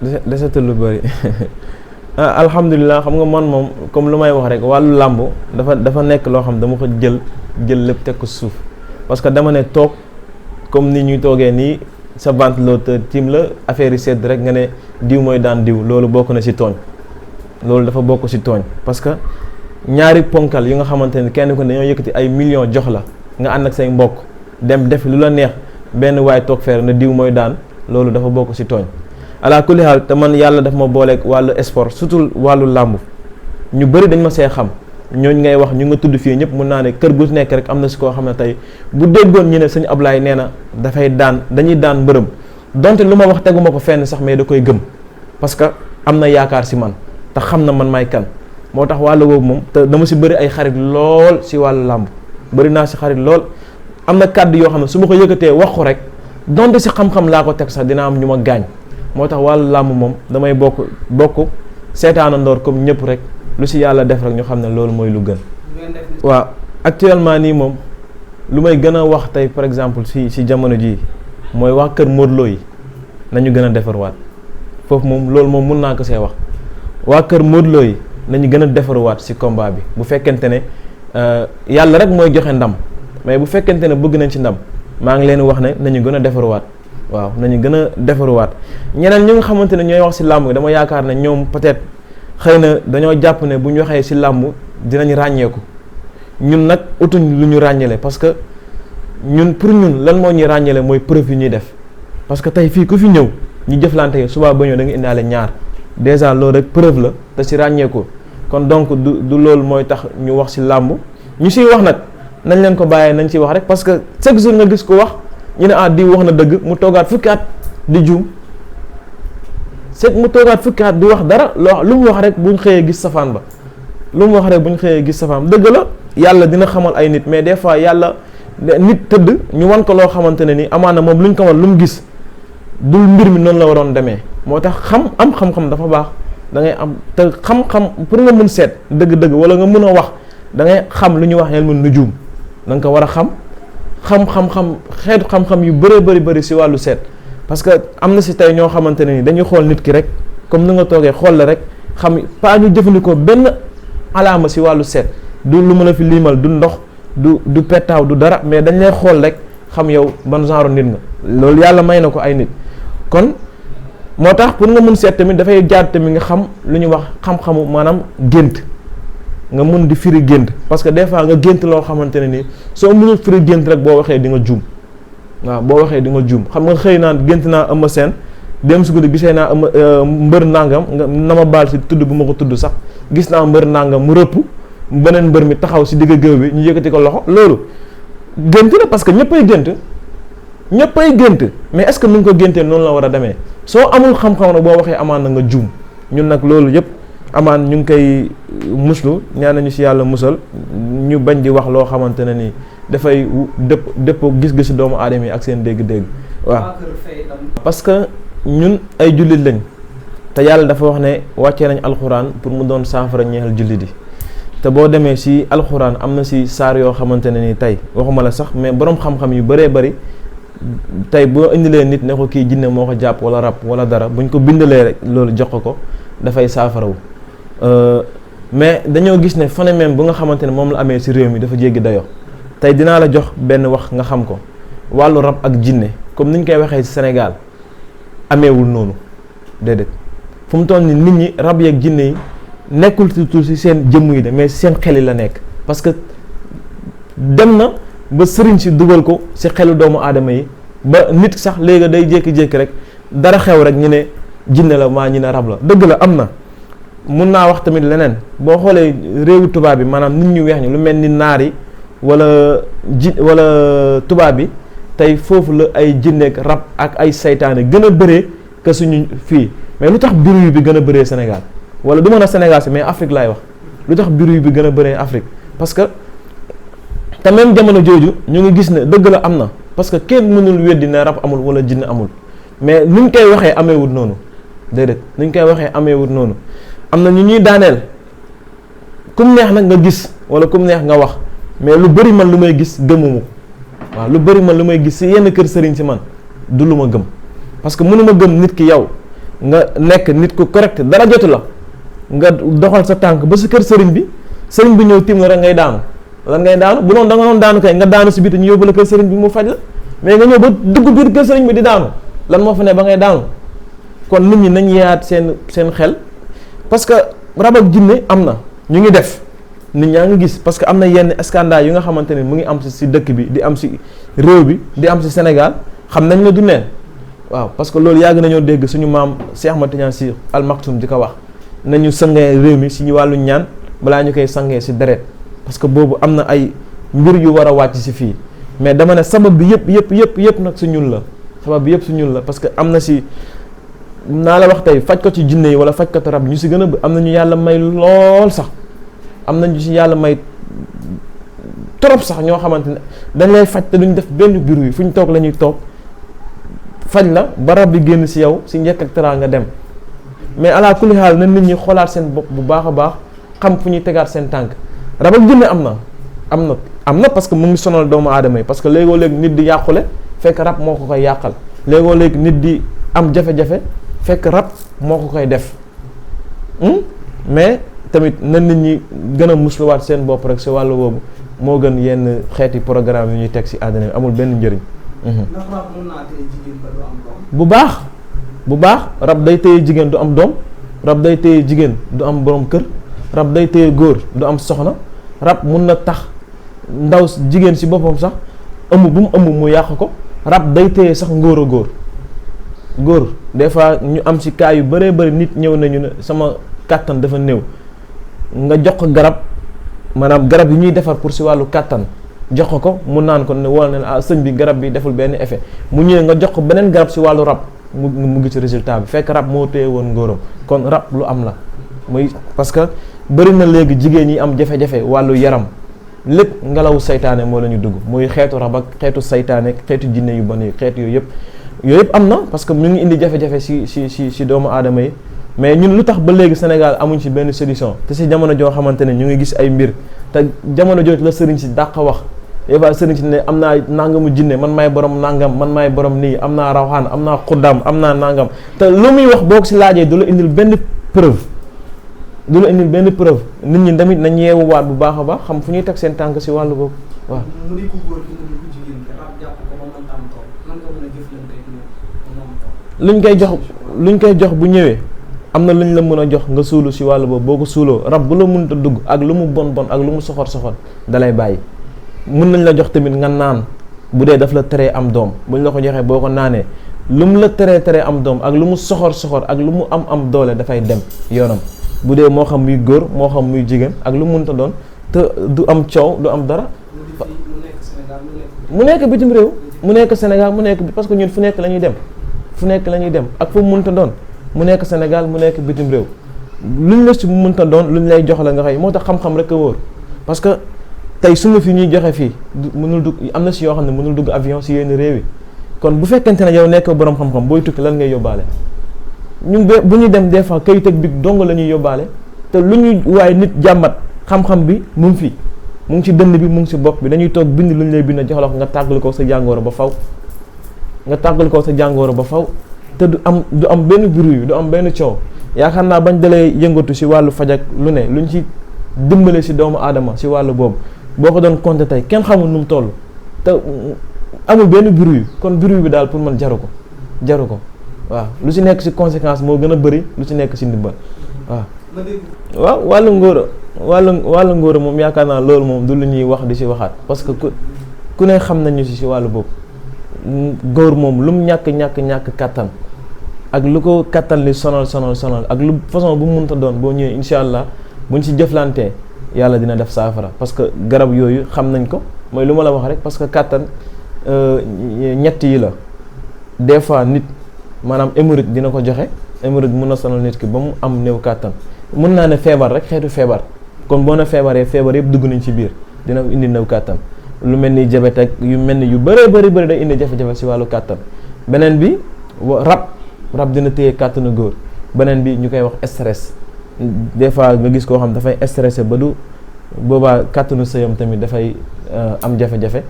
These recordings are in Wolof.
desatul lu bëri alhamdulilah xam nga man moom comme lu may wax rek wàllu làmb dafa nekk loo xam dama ko jël lépp teg ko suuf parce que dama ne toog comme ni ñuy toogee nii sa ventilo tiim la affaire yi sedd rek nga ne diw mooy daan diw loolu bokk na ci tooñ loolu dafa bokk ci tooñ parce que ñaari ponkal yi nga xamante ne kenn ko dañoo yëkkati ay millions jox la nga ànd ak say mbokk dem def lu la neex benn waay toog feer na diw mooy daan loolu dafa bokk ci tooñ ala kulli haal te man yàlla daf ma booleeg wàllu sport surtout wàllu làmb ñu bëri dañ ma see xam ñooñ ngay wax ñu nga tudd fii ñëpp mun naa ne kër gu nekk rek am na si koo xam ne tey bu déggoon ñu ne sëñ Ablaye nee na dafay daan dañuy daan mbërëm donte lu ma wax teguma ko fenn sax mais da koy gëm parce que am na yaakaar si man te xam na man may kan moo tax wàllu boobu moom te dama si bëri ay xarit lool si wàllu làmb bëri naa si xarit lool am na kàddu yoo xam ne su ma ko yëkkatee wax ko rek donte si xam-xam laa ko teg sax dina am ñu ma gaañ moo tax wàllu làmb moom damay bokk seetaanandoor comme ñëpp rek lu si yàlla def rek ñu xam ne loolu mooy lu gën. waaw actuellement nii moom lu may gën a wax tey par exemple si jamono jii mooy waa kër Modou Lo yi nañu gën a defarwaat foofu moom loolu moom mun naa ko see wax waa kër Modou Lo yi nañu gën a defarwaat si combat bi bu fekkente ne yàlla rek mooy joxe ndam mais bu fekkente ne bëgg nañ ci ndam maa ngi leen wax ne nañu gën a defarwaat. waaw nañu gën a defaruwaat ñeneen ñi nga xamante ne ñooy wax ci làmb dama yaakaar ne ñoom peut-être xëy na dañoo jàpp ne bu ñu waxee ci làmb dinañ ràññeeku ñun nag utuñ lu ñu ràññale parce que ñun pour ñun lan moo ñuy ràññale mooy preuve yu ñuy def parce que tey fii ku fi ñëw ñu jëflante suba ba ñëw da nga indaale ñaar déjà loolu rek preuve la te ci ràññeeku kon donc du loolu mooy tax ñu wax ci làmb ñu ciy wax nag nañ leen ko bàyyee nañ ciy wax rek parce que chaque jour nga gis ko wax. ñu ne di wax na dëgg mu toogaat fukki at di juum mu toogaat fukki at di wax dara lu mu wax rek buñ xëyee gis safaan ba dëgg la yàlla dina xamal ay nit mais des fois yàlla nit tëdd ñu wan ko loo xamante ne ni amaana moom luñ ko wan lu mu gis dul mbir mi noonu la waroon demee moo tax xam-xam dafa baax da ngay am te xam-xam pour nga mën seet dëgg-dëgg wala nga mën a wax da ngay xam lu ñuy wax yàlla mën nu juum da nga ko war a xam xeetu xam-xam yu bëri si wàllu seet parce que am na si tey ñoo xamante ne ni dañuy xool nit ki rek comme ni nga toogee xool la rek xam pas ñu jëfandikoo benn alaama si wàllu seet du lu mën a fi liimal du ndox du pettaaw du dara mais dañ lay xool rek xam yow ban genre nit nga loolu yàlla may na ko ay nit kon moo tax pour nga mun seet tamit dafay jaar tamit nga xam lu ñuy wax xam-xamu maanaam gént nga mun di firi gént parce que des fois nga gént loo xamante ne nii soo mënul firi gént rek boo waxee di nga juum waaw boo waxee di nga juum xam nga xëy naan gént naa Eumeu Sène dem si guddi gisee naa mbër nangam nga na ma baal si tudd bu ma ko tudd sax gis naa mbër nangam mu rëpp beneen mbër mi taxaw si digg géew bi ñu yëkkati ko loxo loolu gént la parce que ñëppay gént mais est-ce que nu nga ko géntee noonu la war a demee soo amul xam-xam nag boo waxee amaan na nga juum ñun nag loolu yëpp amaan ñu ngi koy muslu ñaan nañu si yàlla musal ñu bañ di wax loo xamante ne ni dafay dëpp gis-gisu doomu aadama yi ak seen dégg-dégg waaw parce que ñun ay jullit lañ te yàlla dafa wax ne wàccee nañ alxuraan pour mu doon saafara ñeexal jullit yi te boo demee si alxuraan am na si saar yoo xamante ne ni tey waxuma la sax mais boroom xam-xam yu bëree bëri tey boo indilee nit ne ko kii jinne moo ko jàpp wala rab wala dara buñ ko bindalee rek loolu jox ko dafay saafarawu mais dañoo gis ne phénomène bu nga xamante ne moom la amee ci réew mi dafa jéggi dayoo tey dinaa la jox benn wax nga xam ko wàllu rab ak jinne comme ni ñu koy waxee ci Sénégal ameewul noonu déedéet fu mu toll ni nit ñi rab yeeg jinne yi nekkul surtout ci seen jëmm yi de mais seen xel yi la nekk parce que dem na ba sëriñ si dugal ko ci xelu doomu aadama yi ba nit sax léegi day jékki-jékki rek dara xew rek ñu ne jinne la maa ñu ne rab la dëgg la am na mun naa wax tamit leneen boo xoolee réewu tubaab bi maanaam nit ñu weex ñi lu mel ni naar yi wala tubaab bi tey foofu la ay jinneek rab ak ay saytaane gën a bëree que suñu fii mais lu tax bruit bi gën a bëree Sénégal wala du mën a Sénégal si mais Afrique laay wax lu tax bruit bi gën a bëree Afrique parce que te même jamono jooju ñu ngi gis ne dëgg la am na parce que kenn mënul weddi ne rab amul wala jinne amul mais nuñ koy waxee ameewut noonu déedéet nuñ koy waxee ameewut noonu am na ñu ñuy daaneel kum neex nag nga gis wala kum neex nga wax mais lu bëri man lu may gis gëmuma ko waaw lu bëri man lu may gis si yenn kër sëriñ si man du lu ma gëm parce que mënuma gëm nit ki yow nga nekk nit ku correct dara jotu la nga doxal sa tànk ba sa kër sëriñ bi ñëw tiim la rek ngay daanu lan ngay daanu bu noonu da nga doon daanu kay nga daanu si biti ñu yóbbu la kër sëriñ bi mu faj la mais nga ñëw ba dugg biir kër sëriñ bi di daanu lan moo fa ne ba ngay daanu kon nit ñi nañ yeeyaat seen xel parce que rab ak jinne am na ñu ngi def nit ñaa ngi gis parce que am na yenn scandale yu nga xamante ne mu ngi am si dëkk bi di am si réew bi di am si Sénégal xam nañ la du neen waaw parce que loolu yàgg nañoo dégg suñu maam Cheikh Ahmad Tidiane Sy Al Maktoum di ko wax nañu sangee réew mi si wàllu ñaan balaa ñu koy sangee si deret parce que boobu am na ay mbir yu war a wàcc si fii mais dama ne sabab bi yëpp nag su ñun la sabab bi yëpp su ñun la parce que am na si naa la wax tey faj ko ci jinne yi wala faj ko ci rab ñu si gën a am na ñu yàlla may lool sax am na ñu si yàlla may trop sax ñoo xamante ne dañ lay faj te duñ def benn biru yi fu ñu toog la ñuy toog faj la ba rab bi génn si yow si njëkk ak teraanga dem mais ala kulli xaal na nit ñi xoolaat seen bopp bu baax a baax xam fu ñuy tegaat seen tànk rab ak jinne am na parce que mu ngi sonal doomu aadama yi parce que léegoo léegi nit di yàqule fekk rab moo ko koy yàqal léegoo léegi nit di am jafe-jafe fekk rab moo ko koy def mais tamit na nit ñi gën a musluwaat seen bopp rek si wàllu boobu moo gën yenn xeeti programme yu ñuy teg si àddina bi amul benn njëriñ. ndax rab mën naa téye jigéen ba du am doom. bu baax rab day téye jigéen du am doom rab day téye jigéen du am borom kër rab day téye góor du am soxna rab mun na tax ndaw jigéen si boppam sax ëmb bu mu ëmb mu yàq ko rab day téye sax ngóor des fois ñu am si cas yu bëree bëri nit ñëw nañu ne sama kàttan dafa néew nga jox ko garab maanaam garab yi ñuy defar pour si wàllu kàttan jox ko mu naan ko ne wala ne sëñ bi garab bi deful benn effet mu ñëwee nga jox ko beneen garab si wàllu rab mu ngi ci résultat bi fekk rab moo téye woon ngóoram kon rab lu am la muy parce que bëri na léegi jigéen ñi am jafe-jafe wàllu yaram lépp ngelawu saytaane moo la ñu dugg muy xeetu rab ak xeetu saytaane xeetu jinne yu bon yi xeetu yooyu yëpp am na parce que mu ngi indi jafe-jafe si doomu aadama yi mais ñun lu tax ba léegi Sénégal amuñ ci benn solution te si jamono joo xamante ne ñu ngi gis ay mbir te jamono jooju la sëriñ si dàq wax yéen sëriñ si ne am naa nangamu jinne man maay borom nangam man maay borom nii am naa rawxaan am naa xuddaam am naa nangam te lu muy wax boo ko si laajee du la indil benn preuve nit ñi tamit nañ yeewuwaat bu baax a baax xam fu ñuy teg seen tànk si wàllu boobu waaw. mu di ku góor ki mu di ku jigéen ki rab jàpp ko ba mën am tool nan nga mën a jëflante ak ñoom luñ koy jox bu ñëwee am na luñ la mën a jox nga suulu si wàllu boobu boo ko suuloo rab bu la mënta dugg ak lu mu bon ak lu mu soxor dalay bàyyi. mën nañ la jox tamit nga naan bu dee daf la teree am doom buñ la ko joxee boo ko naanee lu mu la teree am doom ak lu mu soxor ak lu mu am doole dafay dem yoonam bu dee moo xam muy góor moo xam muy jigéen ak lu mu mënta doon te du am coow du am dara. mu nekk bitim réew mu nekk Sénégal mu nekk parce que ñun fu nekk la ñuy dem ak fu mu mënta doon mu nekk Sénégal mu nekk bitim réew luñ la si mu mënta doon luñ lay jox la nga xëy moo tax xam-xam rek a wóor parce que tey sunu fi ñuy joxe fii mënul dugg am na si yoo xam ne mënul dugg avion si yenn réew yi kon bu fekkente ne yow nekk borom xam-xam booy tukki lan ngay yóbbaale ñun bu ñuy dem des fois kayit ak big dong la ñuy yóbbaale te lu ñuy waaye nit jàmbat xam-xam bi mu ngi fi mu ngi ci dënn bi mu ngi ci bopp bi dañuy toog bind lu ñu lay bind jox la ko nga tàggali ko sa jàngoro ba faw te du am benn bruit du am benn coow yaakaar naa bañ dalee yëngatu si wàllu faj ak lu ne luñ ci dimbale si doomu aadama si wàllu boobu boo ko doon compter tey kenn xamul nu mu toll te amul benn bruit kon bruit bi daal pour man jaru ko waaw lu si nekk si conséquence moo gën a bëri lu si nekk si ndimbal waaw wàllu ngóora moom yaakaar naa loolu moom du lu ñuy wax di si waxaat parce que ku ne xam nañu si wàllu boobu góor moom lu mu ñàkk kàttan ak lu ko kàttan li sonal ak lu façon bu mu mënta doon boo ñëwee incha allah buñ si jëflantee yàlla dina def saafara parce que garab yooyu xam nañ ko mooy lu ma la wax rek parce que kàttan ñett yi la des fois nit maanaam hémorroïde dina ko joxe hémorroïde mun na sonal nit ki ba mu am néew kàttan mun naa ne feebar rek xeetu feebar kon boo ne feebar yëpp dugg nañ ci biir dina indi néew kàttan lu mel ni diabète ak yu mel ni yu bëri day indi jafe-jafe si wàllu kàttan beneen bi rab dina téye kàttanu góor beneen bi ñu koy wax stress des fois nga gis koo xam dafay stressé ba du boobaa kàttanu sëyam tamit dafay am jafe-jafe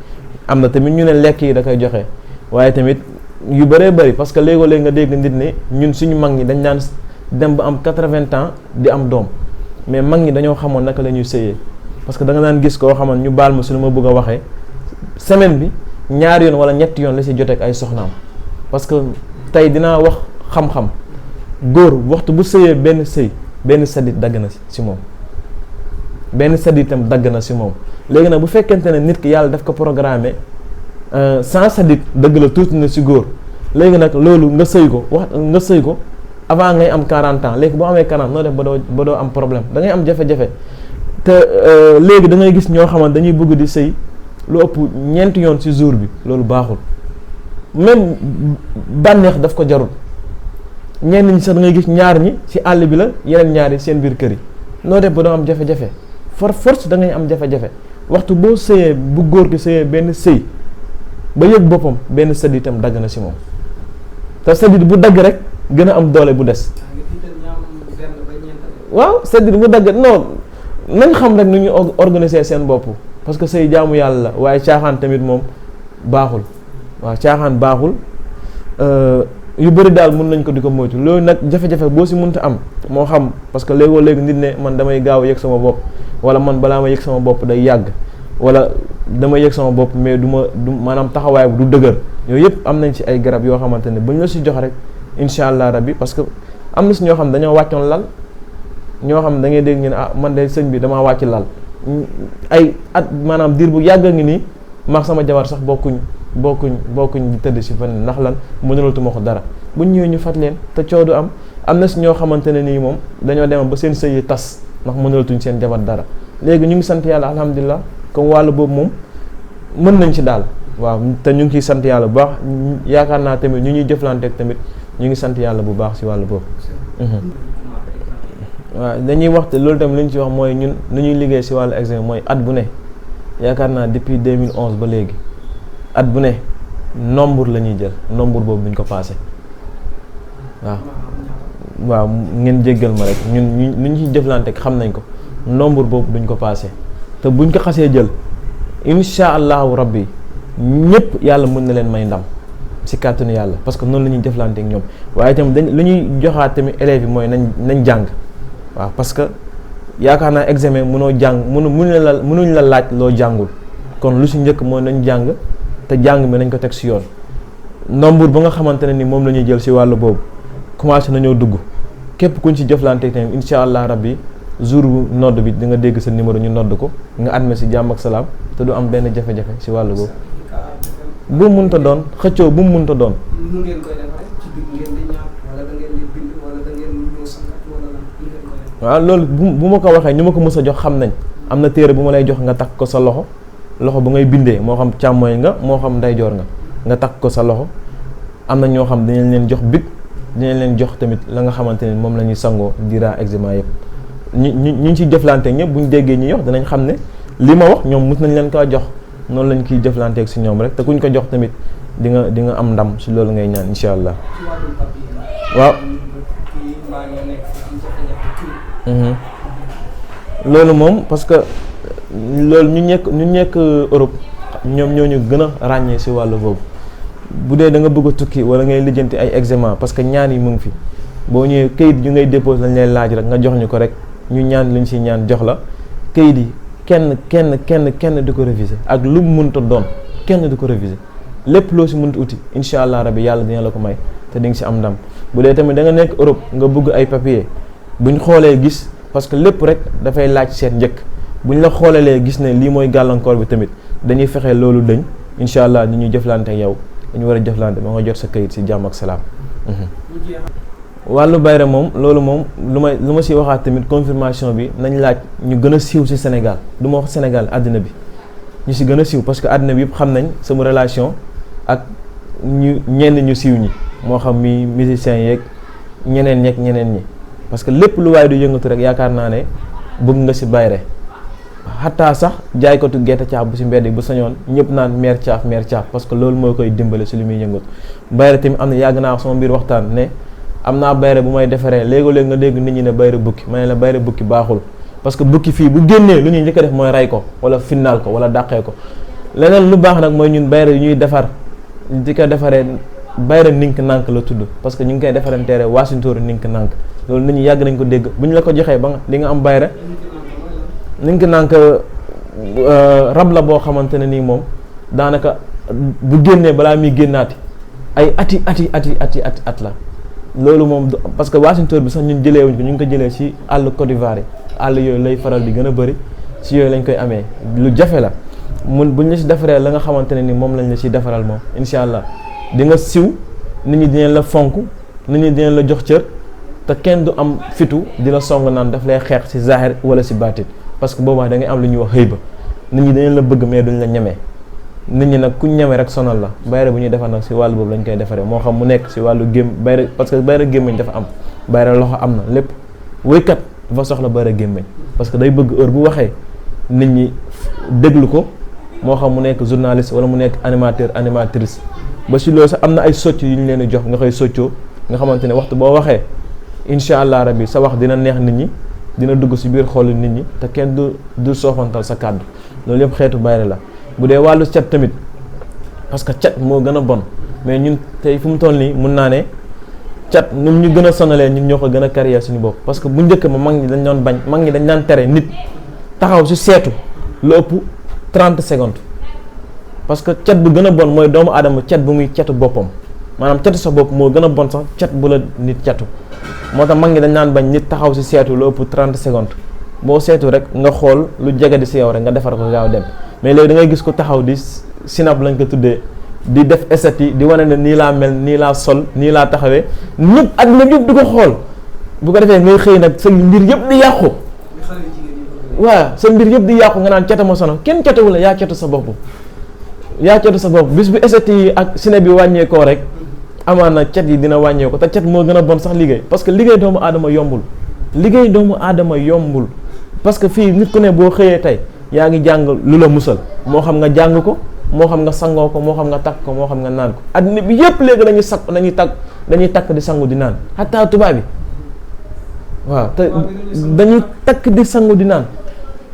am na tamit ñu ne lekk yi da koy joxe waaye tamit yu bëree bëri parce que léegoo-léeg nga dégg nit ne ñun suñu mag ñi dañ daan dem ba am 80 ans di am doom mais mag ñi dañoo xamoon naka la ñuy sëyee parce que da nga daan gis koo xaman ñu baal ma su lu ma bëgg a waxee semaine bi ñaari yoon wala ñetti yoon la si joteek ay soxnaam parce que tey dinaa wax xam-xam góor waxtu bu sëyee benn sëy benn sadit dagg na si moom benn sadit itam dagg na si moom léegi nag bu fekkente ne nit ki yàlla daf ko programmé sans sadit dëgg la tuuti na si góor léegi nag loolu nga sëy ko avant ngay am 40 ans léegi boo amee 40 noo def ba doo am problème da ngay am jafe-jafe te léegi da ngay gis ñoo xamante dañuy bëgg di sëy lu ëpp ñeenti yoon ci jour bi loolu baaxul même bànneex daf ko jarul ñenn ñi sax da ngay gis ñaar ñi ci àll bi la yeneen ñaar yi seen biir kër yi noo def ba doo am jafe-jafe force da ngay am jafe-jafe waxtu boo sëyee bu góor gi sëyee benn sëy ba yëg boppam benn sëdd itam dagg na ci moom te sëdd bu dagg rek gën a am doole bu des. waaw sëdd bu dagg non nañ xam rek nu ñu organiser seen bopp parce que sëy jaamu yàlla la waaye caaxaan tamit moom baaxul waaw caaxaan baaxul yu bëri daal mën nañ ko di ko moytu loolu nag jafe-jafe boo si mënta am moo xam parce que léegoo léegi nit ne man damay gaaw a yëg sama bopp wala man balaa ma yëg sama bopp day yàgg wala dama yëg sama bopp mais du maanaam taxawaay bu du dëgër yooyu yëpp am nañ ci ay garab yoo xamante ne bu ñu la si jox rek incha allah rabbi parce que am na si ñoo xam dañoo wàccoon lal ñoo xam da ngay dégg ñu ne man de sëñ bi damaa wàcc lal ay at maanaam diir bu yàgg a ngi nii maag sama jabar sax bokkuñ di tëdd si fan ndax lan mënalatuma ko dara buñ ñëwee ñu fat leen te coow du am na si ñoo xamante ne nii moom dañoo demoon ba seen sëy yi tas ndax mënalatuñ seen jabar dara léegi ñu ngi sant yàlla alhamdulilah comme wàllu boobu moom mën nañ ci daal waaw te ñu ngi ciy sant yàlla bu baax yaakaar naa tamit ñu ñuy jëflanteeg tamit ñu ngi sant yàlla bu baax si wàllu boobu. waaw dañuy waxte loolu tamit li ñu ci wax mooy ñun lu ñuy liggéey si wàllu examen mooy at bu ne yaakaar naa depuis 2011 ba léegi at bu ne nombre la ñuy jël nombre boobu buñ ko passé waaw ngeen jéggal ma rek ñun lu ñu ciy jëflanteeg xam nañ ko nombre boobu duñ ko passé te buñ ko xasee jël incha allahu rabbi ñëpp yàlla mën na leen may ndam si kàttanu yàlla parce que noonu la ñuy jëflanteeg ñoom waaye tamit lu ñuy joxaat tamit élèves yi mooy nañ jàng. waaw parce que yaakaar naa examen mënoo jàng mënuñ la laaj loo jàngul kon lu si njëkk mooy nañ jàng te jàng mi nañ ko teg si yoon nombre ba nga xamante ne ni moom la ñuy jël si wàllu boobu commencé nañoo dugg képp kuñ si jëflante tamit incha allah rabbi jour bu nodd bi di nga dégg sa numéro ñu nodd ko nga admet si jàmm ak salaam te du am benn jafe-jafe si wàllu boobu bu mu mënta doon xëccoo bu mu mënta doon. waaw loolu bu ma ko waxee ñu ma ko mës a jox xam nañ am na téere bu ma lay jox nga takk ko sa loxo bu ngay bindee moo xam càmmooñ nga moo xam ndeyjoor nga takk ko sa loxo am na ñoo xam dinañ leen jox bic dinañ leen jox tamit la nga xamante ne moom la ñuy sangoo dira examen yëpp ñu ciy jëflante ñëpp bu ñu déggee ñuy wax dinañ xam ne li ma wax ñoom mës nañ leen kaa jox noonu lañ kiy jëflanteeg si ñoom rek te kuñ ko jox tamit di nga am ndam si loolu ngay ñaan incha allah waaw. loolu moom parce que loolu ñu nekk Europe ñoom ñoo ñu gën a ràññee ci wàllu boobu bu dee da nga bëgg a tukki wala ngay lijjanti ay examen parce que ñaan yi mu ngi fi boo ñëwee kayit yu ngay déposé lañ lay laaj rek nga jox ñu ko rek ñu ñaan luñ ci ñaan jox la kayit yi kenn di ko réviser ak lu mu mënta doon kenn di ko réviser lépp loo ci mënta uti incha allah rabbi yàlla dina la ko may te di nga ci am ndam bu dee tamit da nga nekk Europe nga bëgg ay papier buñ xoolee gis parce que lépp rek dafay laaj seet njëkk buñ la xoolelee gis ne lii mooy gàllankoor bi tamit dañuy fexe loolu dëñ incha allah ni ñuy jëflante ak yow dañu war a jëflante ba nga jot sa kayit ci jàmm ak salaam. wàllu bayre moom loolu moom lu ma ci waxaat tamit confirmation bi nañ laaj ñu gën a siiw ci Sénégal du ma wax Sénégal àddina bi ñu ci gën a siiw parce que àddina bi yëpp xam nañ sama relation ak ñenn ñu siiw ñi moo xam mi musiciens yeeg ñeneen ñi. parce que lépp lu waaye du yëngatu rek yaakaar naa ne bëgg nga ci bayre xataa sax jaaykatu gerte caaf bu ci mbedd bu sañoon ñëpp naan meer caaf parce que loolu moo koy dimbale ci li muy yëngatu bayre tamit am na yàgg naa wax sama biir waxtaan ne am naa bayre bu may defaree léegi-léegi nga dégg nit ñi ne bayre bukki ma ne la bayre bukki baaxul parce que bukki fii bu génnee lu ñuy njëkk a def mooy rey ko wala finnaal ko wala dàqee ko leneen lu baax nag mooy ñun bayre yu ñuy defar di ko defaree bayra nink nànk la tudd parce que ñu ngi koy defaranteere waasintóoru nink nànk loolu nit ñi yàgg nañ ko dégg bu ñu la ko joxee ba nga di nga am bayra nink nànk rab la boo xamante ne nii moom daanaka bu génnee balaa muy génnaati ay ati at la loolu moom parce que waasintóor bi sax ñun jëleewuñ ko ñu ngi ko jëlee ci àll Côte d'Ivoire yi àll yooyu lay faral di gën a bëri ci yooyu lañ koy amee lu jafe la buñ la ci defaree la nga xamante ne ni moom lañ la ciy defaral moom incha allah di nga siw nit ñi dinañ la fonk nit ñi dinañ la jox cër te kenn du am fitu di la song naan daf lay xeex ci zahir wala ci baatit parce que boobaa da ngay am lu ñuy wax xëy ba nit ñi dinañ la bëgg mais duñ la ñemee nit ñi nag kuñ ñeme rek sonal la bayra bu ñuy defar nag ci wàllu boobu lañ koy defaree moo xam mu nekk ci wàllu bayra parce que bayra gémmiñ dafa am bayra loxo am na lépp wéykat dafa soxla bayra gémmiñ parce que day bëgg heure bu waxee nit ñi déglu ko moo xam mu nekk journaliste wala mu nekk animatrice ba ci loolu sax am na ay socc yu ñu leen di jox nga koy soccoo nga xamante ne waxtu boo waxee incha allah rabbi sa wax dina neex nit ñi dina dugg ci biir xolu nit ñi te kenn du soofantal sa kàddu loolu yëpp xeetu bayra la bu dee wàllu cat tamit parce que cat moo gën a bon mais ñun tey fu mu toll nii mun naa ne cat ñun ñu gën a sonalee ñun ñoo ko gën a carrière suñu bopp parce que bu njëkk ma mag ñi dañ doon bañ mag ñi dañ daan tere nit taxaw ci seetu lu ëpp 30 secondes parce que cat bu gën a bon mooy doomu aadama cat bu muy catu boppam maanaam catu sa bopp moo gën a bon sax cat bu la nit catu moo tax mag ñi dañ daan bañ nit taxaw ci seetu lu ëpp 30 secondes boo seetu rek nga xool lu jege di ci yow rek nga defar ko gaaw dem mais léegi da ngay gis ko taxaw di sinap lañ ko tuddee di def esthète yi di wane ne nii laa mel nii laa sol nii laa taxawee ñëpp àdduna ñëpp di ko xool bu ko defee ngay xëy nag sa mbir yëpp di yàqu waaw sa mbir yëpp di yàqu nga naan cata ma sono kenn catawu la yaa catu sa bopp bis bu esthète yi ak sinap bi wàññeekoo rek amaan na cat yi dina wàññeeko te cat moo gën a bon sax liggéey parce que liggéey doomu aadama yombul parce que fii nit ku ne boo xëyee tey yaa ngi jàng lu la musal moo xam nga jàng ko moo xam nga sangoo ko moo xam nga takk ko moo xam nga naan ko adduna bi yëpp léegi dañuy takk di sangu di naan xataa tubaab bi waaw te dañuy takk di sangu di naan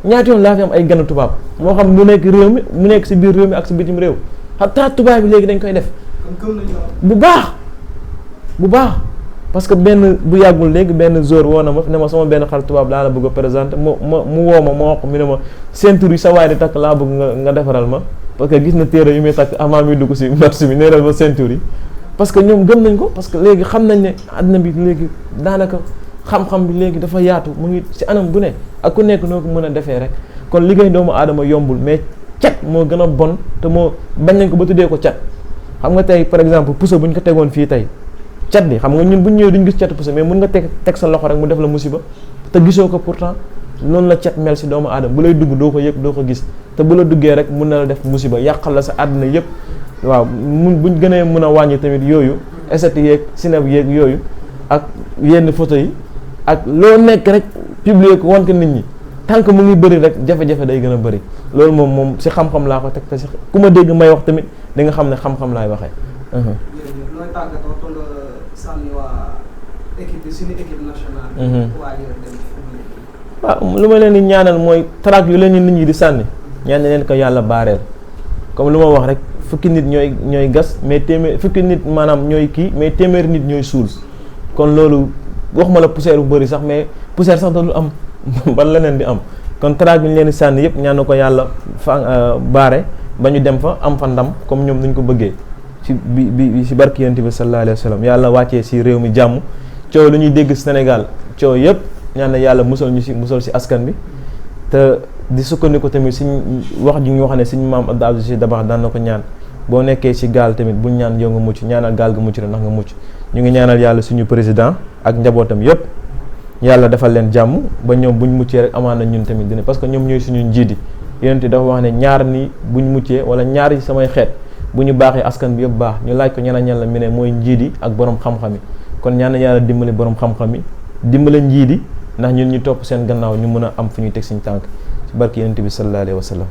ñaati yoon laa fi am ay ganu tubaab moo xam mu nekk réew mi mu nekk ci biir réew mi ak ci bitim réew xataa tubaab bi léegi dañ koy def bu baax parce que benn bu yàggul léegi benn jour woo na ma ne ma sama benn xar tubaab laa la bëgg a présenter mu woo ma wax mu ne ma ceinture yi sa waay di takk laa bëgg nga defaral ma parce que gis na téere yu muy takk avant muy dugg ci marché bi neeral ma ceinture yi parce que ñoom gëm nañ ko parce que léegi xam nañ ne àdduna bi léegi daanaka xam-xam bi léegi dafa yaatu mu ngi ci anam bu ne ak ku nekk noo ko mën a defee rek kon liggéey doomu aadama yombul mais cat moo gën a bon te moo bañ nañ ko ba tuddee ko cat xam nga tey par exemple puso bu ñu ko tegoon fii tey cat bi xam nga ñun bu ñu ñëwee duñ gis catu puso mais mën nga teg sa loxo rek mu def la musiba te gisoo ko pourtant noonu la cat mel ci doomu aadama bu lay dugg doo ko yëg doo ko gis te bu la duggee rek mun na la def musiba yàqal la sa àdduna yëpp waaw buñ gënee mën a wàññi tamit yooyu esthétique yeeg sinab yeeg yooyu ak yenn photo yi ak loo nekk rek publier ko wan ko nit ñi tant que mu ngi bëri rek jafe-jafe day gën a bëri loolu moom ci xam-xam laa ko teg te ci ku ma dégg may wax tamit di nga xam ne xam-xam laay waxee. nooy tàggatoo pour nga sànni waa équipe bi suñu équipe nationale. waaw lu ma leen di ñaanal mooy trac yu leen nit ñi di sànni ñaan leen ko yàlla baareel comme lu ma wax rek fukki nit ñooy gas mais fukki nit maanaam ñooy kii mais téeméeri nit ñooy suul kon loolu waxuma la poussière bu bëri sax mais poussière sax dootul am ban leneen di am kon trac bi ñu leen di sànni yëpp ñaan na ko yàlla baare ba ñu dem fa am fa ndam comme ñoom nuñ ko bëggee ci ci barki yonent bi sallallahu alayhi wa sallam yàlla wàccee ci réew mi jàmm coow lu ñuy dégg Sénégal coow yëpp ñaan na yàlla musal ci askan bi te di sukkandiku tamit suñ wax ji ñu wax ne suñu maam Abdou Aziz Sy Dabakh daan na ko ñaan boo nekkee ci gaal tamit buñ ñaan yow nga mucc ñaanal gaal ga mucc rek ndax nga mucc ñu ngi ñaanal yàlla suñu président ak njabootam yëpp yàlla defal leen jàmm ba ñoom buñ muccee rek amaan na ñun tamit dina parce que ñoom ñooy suñu njiit yi yonent dafa wax ne ñaar ni buñ muccee wala ñaar yi samay xeet bu ñu baaxee askan bi yëpp baax ñu laaj ko ñan la mi ne mooy njiit yi ak borom xam-xam yi kon ñaan yàlla dimbali borom xam-xam yi dimbale njiit yi ndax ñun ñu topp seen gannaaw ñu mën a am fu ñuy teg suñu tànk ci barki yonent bi sallallahu alayhi wa sallam